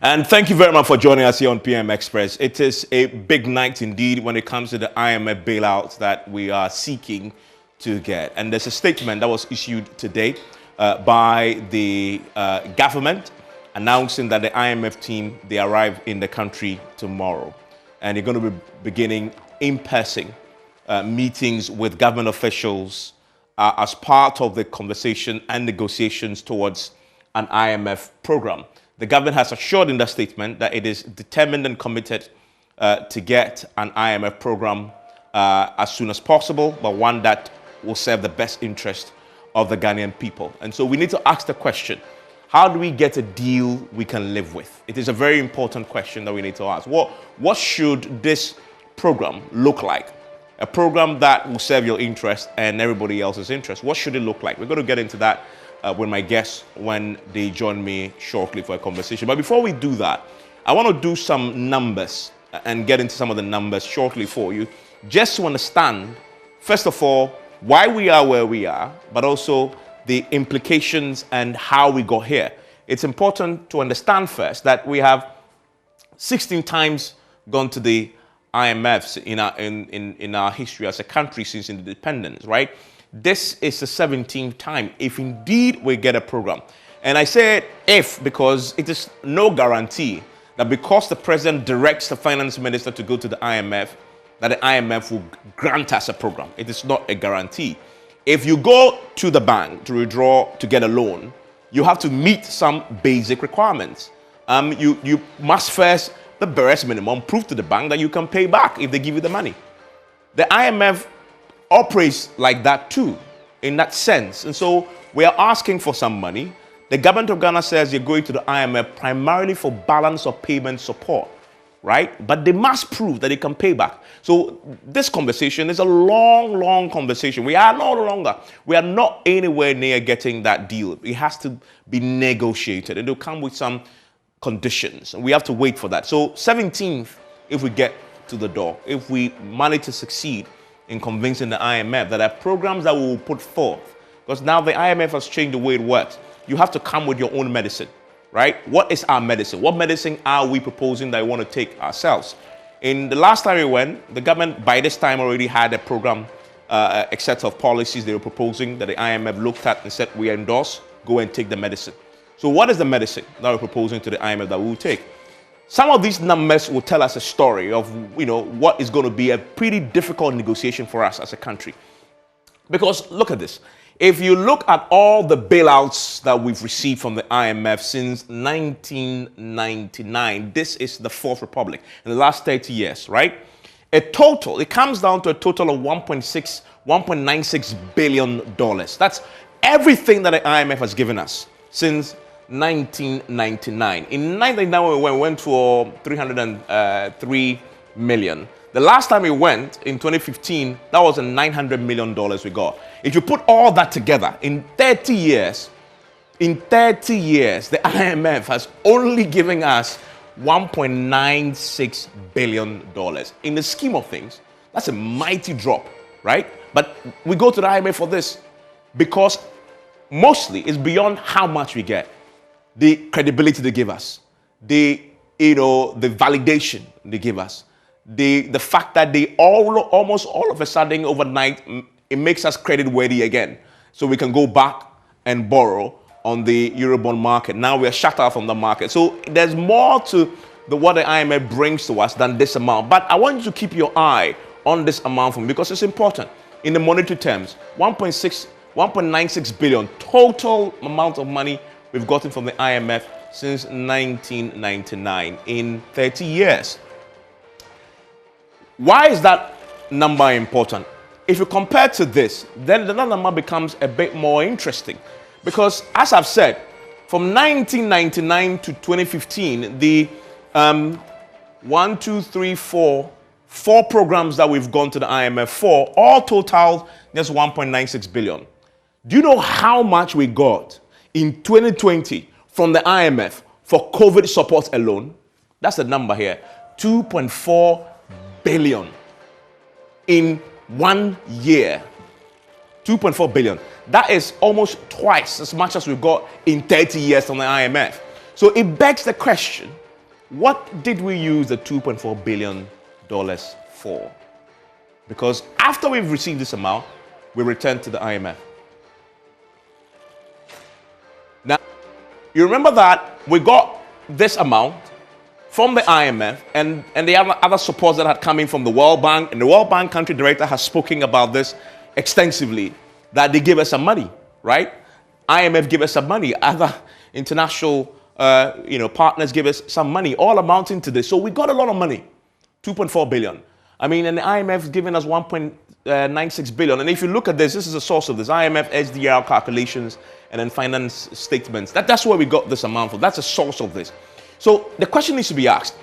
And thank you very much for joining us here on PM Express. It is a big night indeed when it comes to the IMF bailout that we are seeking to get. And there's a statement that was issued today by the government announcing that the IMF team, they arrive in the country tomorrow. And they're going to be beginning in-person meetings with government officials as part of the conversation and negotiations towards an IMF program. The government has assured in that statement that it is determined and committed to get an IMF program as soon as possible, but one that will serve the best interest of the Ghanaian people. And so we need to ask the question, how do we get a deal we can live with? It is a very important question that we need to ask. What should this program look like? A program that will serve your interest and everybody else's interest. What should it look like? We're going to get into that with my guests when they join me shortly for a conversation. But before we do that, I want to do some numbers and get into some of the numbers shortly for you, just to understand, first of all, why we are where we are, but also the implications and how we got here. It's important to understand first that we have 16 times gone to the IMFs in our history as a country since independence, right? This is the 17th time, if indeed we get a program. And I say if because it is no guarantee that because the president directs the finance minister to go to the IMF, that the IMF will grant us a program. It is not a guarantee. If you go to the bank to withdraw to get a loan, you have to meet some basic requirements. You must first, the barest minimum, prove to the bank that you can pay back if they give you the money. The IMF operates like that too, in that sense. And so we are asking for some money. The government of Ghana says you're going to the IMF primarily for balance of payment support, right? But they must prove that they can pay back. So this conversation is a long conversation. We are not anywhere near getting that deal. It has to be negotiated. It'll come with some conditions, and we have to wait for that. So 17th, if we get to the door, if we manage to succeed in convincing the IMF that there are programs that we will put forth, because now the IMF has changed the way it works. You have to come with your own medicine, right? What is our medicine? What medicine are we proposing that we want to take ourselves? In the last time we went, the government by this time already had a program, a set of policies they were proposing that the IMF looked at and said, we endorse, go and take the medicine. So what is the medicine that we're proposing to the IMF that we will take? Some of these numbers will tell us a story of, what is going to be a pretty difficult negotiation for us as a country. Because look at this. If you look at all the bailouts that we've received from the IMF since 1999, this is the fourth republic in the last 30 years, right? It comes down to a total of $1.96 billion. That's everything that the IMF has given us since 1999. In 1999, we went for 303 million. The last time we went, in 2015, that was a $900 million we got. If you put all that together, in 30 years, the IMF has only given us $1.96 billion. In the scheme of things, that's a mighty drop, right? But we go to the IMF for this because mostly it's beyond how much we get. The credibility they give us, the validation they give us, the fact that they almost all of a sudden overnight, it makes us credit worthy again. So we can go back and borrow on the Eurobond market. Now we are shut out from the market. So there's more to what the IMF brings to us than this amount. But I want you to keep your eye on this amount because it's important. In the monetary terms, 1.96 billion total amount of money we've gotten from the IMF since 1999 in 30 years. Why is that number important? If you compare to this, then the number becomes a bit more interesting. Because as I've said, from 1999 to 2015, the four programs that we've gone to the IMF for, all totaled just 1.96 billion. Do you know how much we got in 2020 from the IMF for COVID support alone? That's the number here, 2.4 billion in 1 year. 2.4 billion. That is almost twice as much as we've got in 30 years from the IMF. So it begs the question, What did we use the $2.4 billion for? Because after we've received this amount, we return to the IMF. Now, you remember that we got this amount from the IMF and the other supports that had come in from the World Bank, and the World Bank country director has spoken about this extensively, that they give us some money, right? IMF give us some money, other international partners give us some money, all amounting to this. So we got a lot of money, 2.4 billion. I mean, and the IMF is giving us 1.96 billion. And if you look at this, this is a source of this, IMF SDR calculations and then finance statements. That's where we got this amount from. That's a source of this. So the question needs to be asked,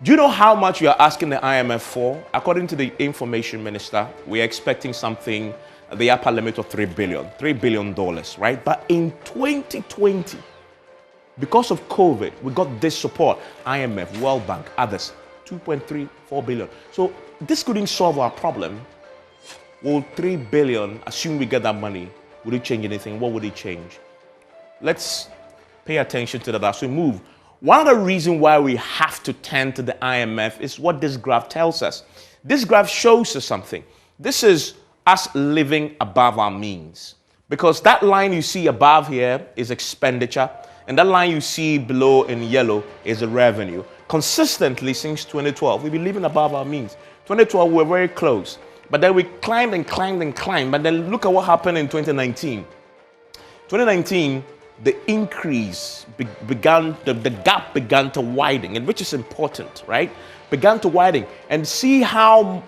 do you know how much you are asking the IMF for? According to the information minister, we are expecting something at the upper limit of $3 billion, right? But in 2020, because of COVID, we got this support, IMF, World Bank, others, 2.34 billion. So this couldn't solve our problem. Will 3 billion, assume we get that money, would it change anything? What would it change? Let's pay attention to that as we move. One of the reasons why we have to turn to the IMF is what this graph tells us. This graph shows us something. This is us living above our means. Because that line you see above here is expenditure, and that line you see below in yellow is the revenue. Consistently since 2012, we've been living above our means. 2012, we were very close. But then we climbed and climbed and climbed. But then look at what happened in 2019. 2019, the increase began, the gap began to widen, and which is important, right? Began to widen. And see how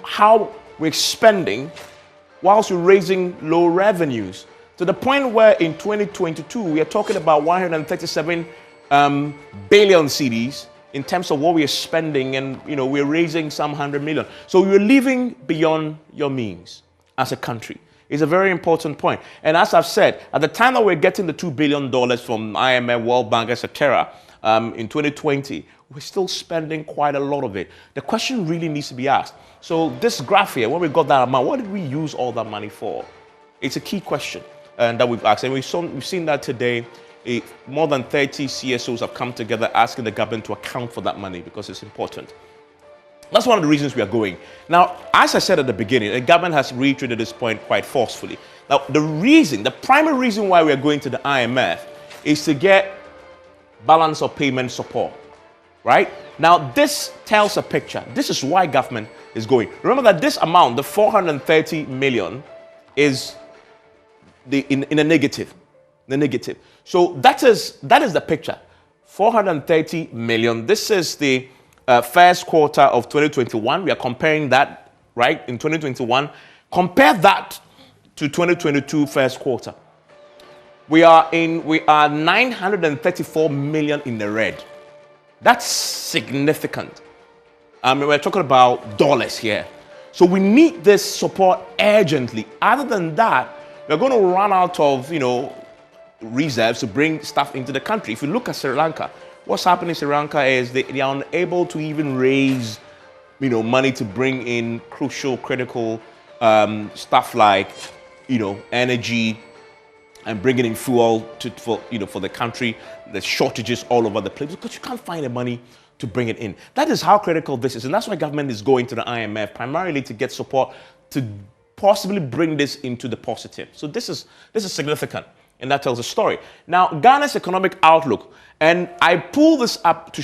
we're spending whilst we're raising low revenues. To the point where in 2022, we are talking about 137 billion cedis in terms of what we are spending, and we're raising some 100 million. So you're living beyond your means as a country. It's a very important point. And as I've said, at the time that we're getting the $2 billion from IMF, World Bank, etc., in 2020, we're still spending quite a lot of it. The question really needs to be asked. So this graph here, when we got that amount, what did we use all that money for? It's a key question that we've asked. And we've seen that today. More than 30 CSOs have come together asking the government to account for that money because it's important. That's one of the reasons we are going. Now, as I said at the beginning, the government has reiterated this point quite forcefully. Now, the primary reason why we are going to the IMF is to get balance of payment support, right? Now, this tells a picture. This is why government is going. Remember that this amount, the 430 million, is in the negative. The negative. So that is the picture. 430 million. This is the first quarter of 2021. We are comparing that, right, in 2021. Compare that to 2022 first quarter. We are 934 million in the red. That's significant. We're talking about dollars here. So we need this support urgently. Other than that, we're going to run out of, reserves to bring stuff into the country. If you look at Sri Lanka, what's happening in Sri Lanka is they are unable to even raise, money to bring in crucial, critical stuff like, energy and bringing in fuel for the country. There's shortages all over the place because you can't find the money to bring it in. That is how critical this is, and that's why government is going to the IMF primarily to get support to possibly bring this into the positive. So this is significant. And that tells a story. Now, Ghana's economic outlook, and I pull this up to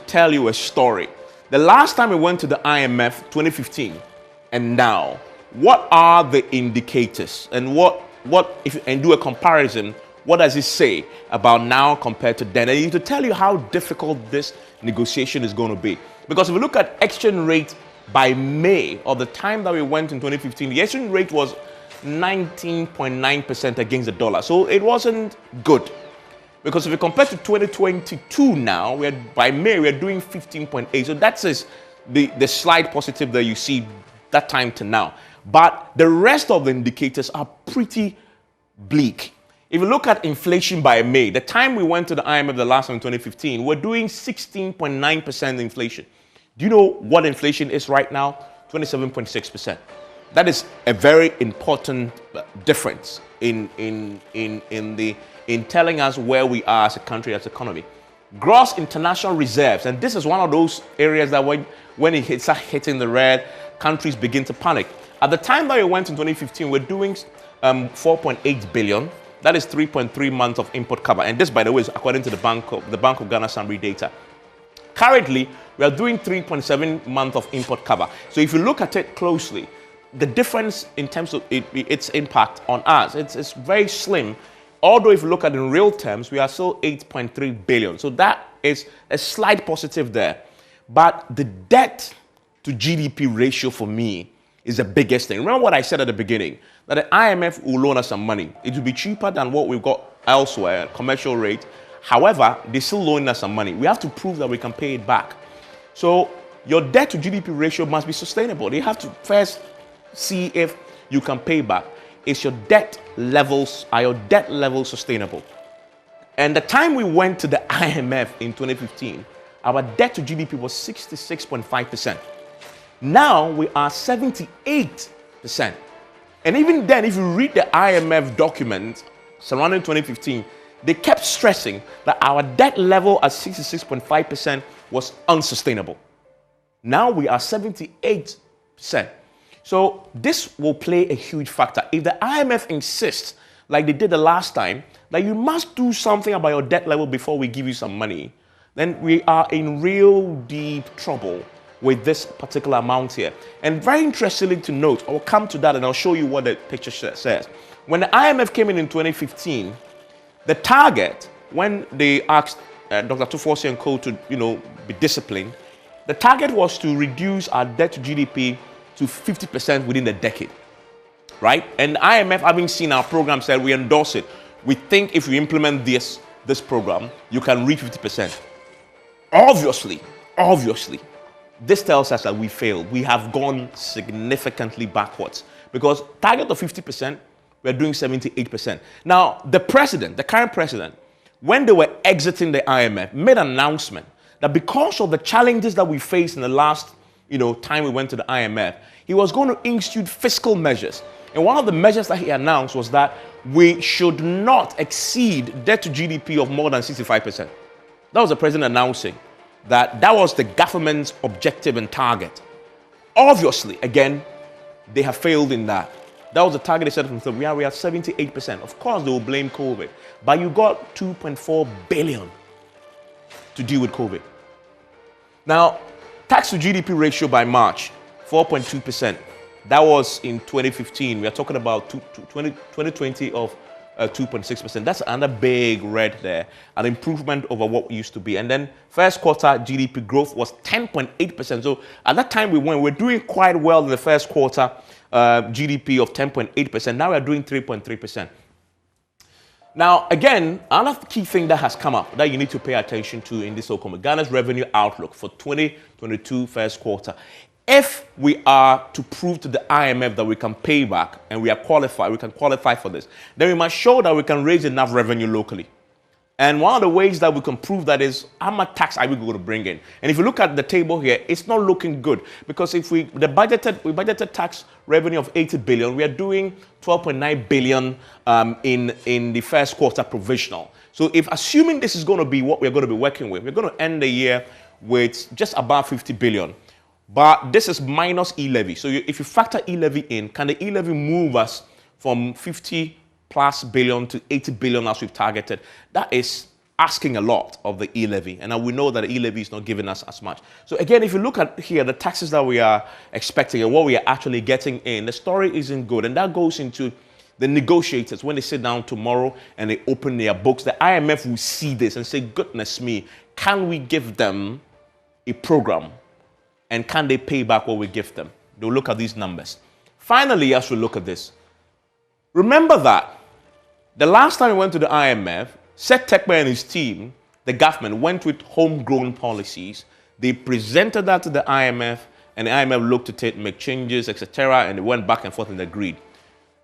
tell you a story. The last time we went to the IMF, 2015, and now, what are the indicators? And and do a comparison, what does it say about now compared to then? And to tell you how difficult this negotiation is going to be. Because if we look at exchange rate by May, or the time that we went in 2015, the exchange rate was 19.9% against the dollar. So it wasn't good. Because if we compare to 2022 now, by May, we're doing 15.8. So that's the slight positive that you see that time to now. But the rest of the indicators are pretty bleak. If you look at inflation by May, the time we went to the IMF the last time in 2015, we're doing 16.9% inflation. Do you know what inflation is right now? 27.6%. That is a very important difference in telling us where we are as a country, as an economy. Gross international reserves, and this is one of those areas that when it starts hitting the red, countries begin to panic. At the time that we went in 2015, we're doing 4.8 billion. That is 3.3 months of import cover. And this, by the way, is according to the Bank of Ghana summary data. Currently, we are doing 3.7 months of import cover. So if you look at it closely, the difference in terms of its impact on us, it's very slim. Although if you look at it in real terms, we are still 8.3 billion. So that is a slight positive there. But the debt to GDP ratio for me is the biggest thing. Remember what I said at the beginning, that the IMF will loan us some money. It will be cheaper than what we've got elsewhere, commercial rate. However, they're still loaning us some money. We have to prove that we can pay it back. So your debt to GDP ratio must be sustainable. You have to first see if you can pay back. Are your debt levels sustainable? And the time we went to the IMF in 2015, our debt to GDP was 66.5%. Now we are 78%. And even then, if you read the IMF document surrounding 2015, they kept stressing that our debt level at 66.5% was unsustainable. Now we are 78%. So this will play a huge factor. If the IMF insists, like they did the last time, that you must do something about your debt level before we give you some money, then we are in real deep trouble with this particular amount here. And very interestingly to note, I'll come to that and I'll show you what the picture says. When the IMF came in 2015, the target, when they asked Dr. Tufosi and co to be disciplined, the target was to reduce our debt to GDP to 50% within a decade, right? And the IMF, having seen our program, said we endorse it. We think if we implement this program, you can reach 50%. Obviously, this tells us that we failed. We have gone significantly backwards because target of 50%, we're doing 78%. Now, the current president, when they were exiting the IMF, made an announcement that because of the challenges that we faced in the last time we went to the IMF, he was going to institute fiscal measures. And one of the measures that he announced was that we should not exceed debt to GDP of more than 65%. That was the president announcing that was the government's objective and target. Obviously, again, they have failed in that. That was the target they set for themselves. We are at 78%. Of course, they will blame COVID. But you got 2.4 billion to deal with COVID. Now, tax to GDP ratio by March, 4.2%. That was in 2015. We are talking about 2020 of 2.6%. That's another big red there, an improvement over what used to be. And then first quarter GDP growth was 10.8%. So at that time we were doing quite well in the first quarter, GDP of 10.8%. Now we're doing 3.3%. Now, again, another key thing that has come up that you need to pay attention to in this so-called Ghana's revenue outlook for 2022 first quarter. If we are to prove to the IMF that we can pay back and we can qualify for this, then we must show that we can raise enough revenue locally. And one of the ways that we can prove that is how much tax are we going to bring in? And if you look at the table here, it's not looking good because if we budgeted tax revenue of 80 billion, we are doing 12.9 billion in the first quarter provisional. So if assuming this is going to be what we're going to be working with, we're going to end the year with just about 50 billion. But this is minus e-levy. So if you factor e-levy in, can the e-levy move us from 50 plus billion to 80 billion as we've targeted? That is asking a lot of the e-levy. And we know that the e-levy is not giving us as much. So again, if you look at here, the taxes that we are expecting and what we are actually getting in, the story isn't good. And that goes into the negotiators. When they sit down tomorrow and they open their books, the IMF will see this and say, goodness me, can we give them a program? And can they pay back what we give them? They'll look at these numbers. Finally, as we look at this, remember that the last time we went to the IMF, Seth Terkper and his team, the government, went with homegrown policies. They presented that to the IMF, and the IMF looked at it, make changes, etc., and they went back and forth and agreed.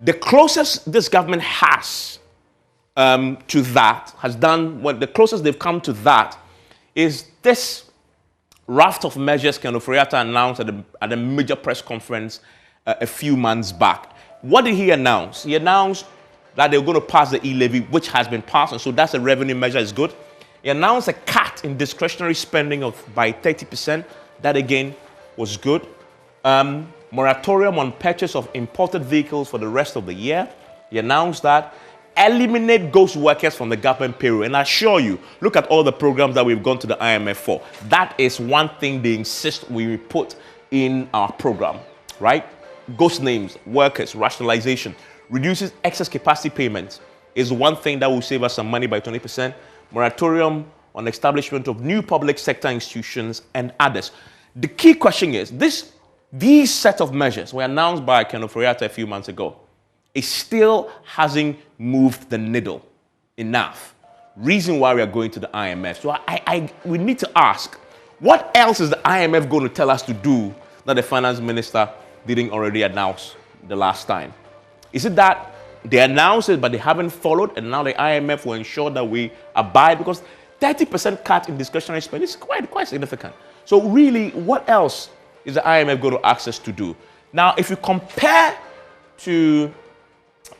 The closest this government has to that, the closest they've come to that is this raft of measures Ken Ofori-Atta announced at a major press conference a few months back. What did he announce? He announced that they were going to pass the e-levy, which has been passed, and so that's a revenue measure, is good. He announced a cut in discretionary spending by 30%. That again was good. Moratorium on purchase of imported vehicles for the rest of the year. He announced that. Eliminate ghost workers from the government payroll. And I assure you, look at all the programs that we've gone to the IMF for. That is one thing they insist we put in our program, right? Ghost names, workers, rationalization, reduces excess capacity payments is one thing that will save us some money by 20%. Moratorium on establishment of new public sector institutions and others. The key question is, these set of measures were announced by Ken Ofori-Atta a few months ago. It still hasn't moved the needle enough. Reason why we are going to the IMF. So we need to ask, what else is the IMF going to tell us to do that the finance minister didn't already announce the last time? Is it that they announced it but they haven't followed, and now the IMF will ensure that we abide? Because 30% cut in discretionary spending is quite significant. So really, what else is the IMF going to ask us to do? Now, if you compare to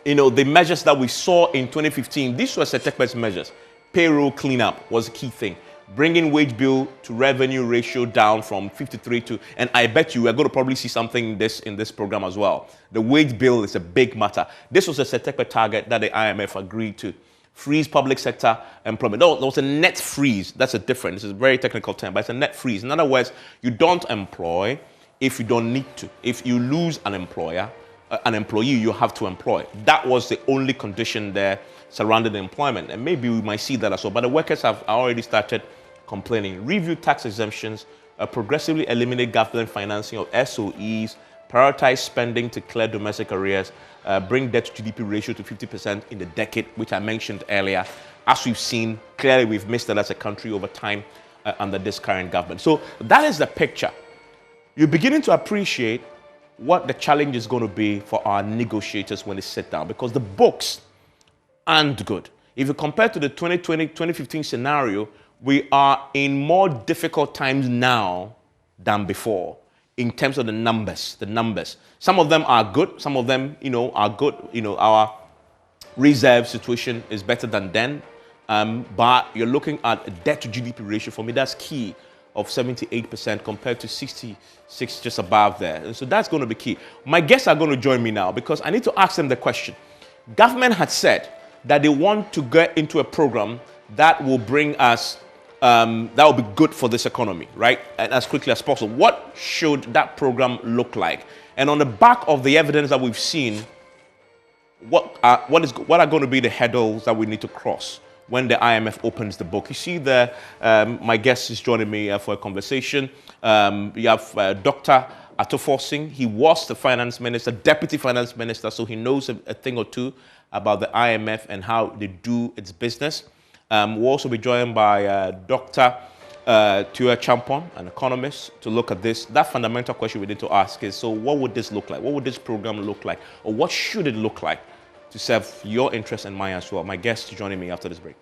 the measures that we saw in 2015, these were Setekpe's measures. Payroll cleanup was a key thing. Bringing wage bill to revenue ratio down from 53 to, and I bet you we're going to probably see something in this program as well. The wage bill is a big matter. This was a Setekpe target that the IMF agreed to. Freeze public sector employment. No, there was a net freeze. That's a difference. It's a very technical term, but it's a net freeze. In other words, you don't employ if you don't need to. If you lose an employee, you have to employ. That was the only condition there surrounding employment. And maybe we might see that as well. But the workers have already started complaining. Review tax exemptions, progressively eliminate government financing of SOEs, prioritize spending to clear domestic arrears, bring debt to GDP ratio to 50% in the decade, which I mentioned earlier. As we've seen, clearly we've missed that as a country over time under this current government. So that is the picture. You're beginning to appreciate what the challenge is going to be for our negotiators when they sit down, because the books aren't good. If you compare to the 2020-2015 scenario, we are in more difficult times now than before in terms of the numbers. Some of them are good. Some of them, are good. Our reserve situation is better than then. But you're looking at a debt to GDP ratio. For me, that's key, of 78% compared to 66 just above there. And so that's going to be key. My guests are going to join me now because I need to ask them the question. Government had said that they want to get into a program that will bring us, that will be good for this economy, right? And as quickly as possible. What should that program look like? And on the back of the evidence that we've seen, what are going to be the hurdles that we need to cross when the IMF opens the book? You see there, my guest is joining me for a conversation. You have Dr. Atufo Singh. He was the finance minister, deputy finance minister, so he knows a thing or two about the IMF and how they do its business. We'll also be joined by Dr. Tua Champon, an economist, to look at this. That fundamental question we need to ask is, so what would this look like? What would this program look like? Or what should it look like to serve your interest and mine as well? My guest is joining me after this break.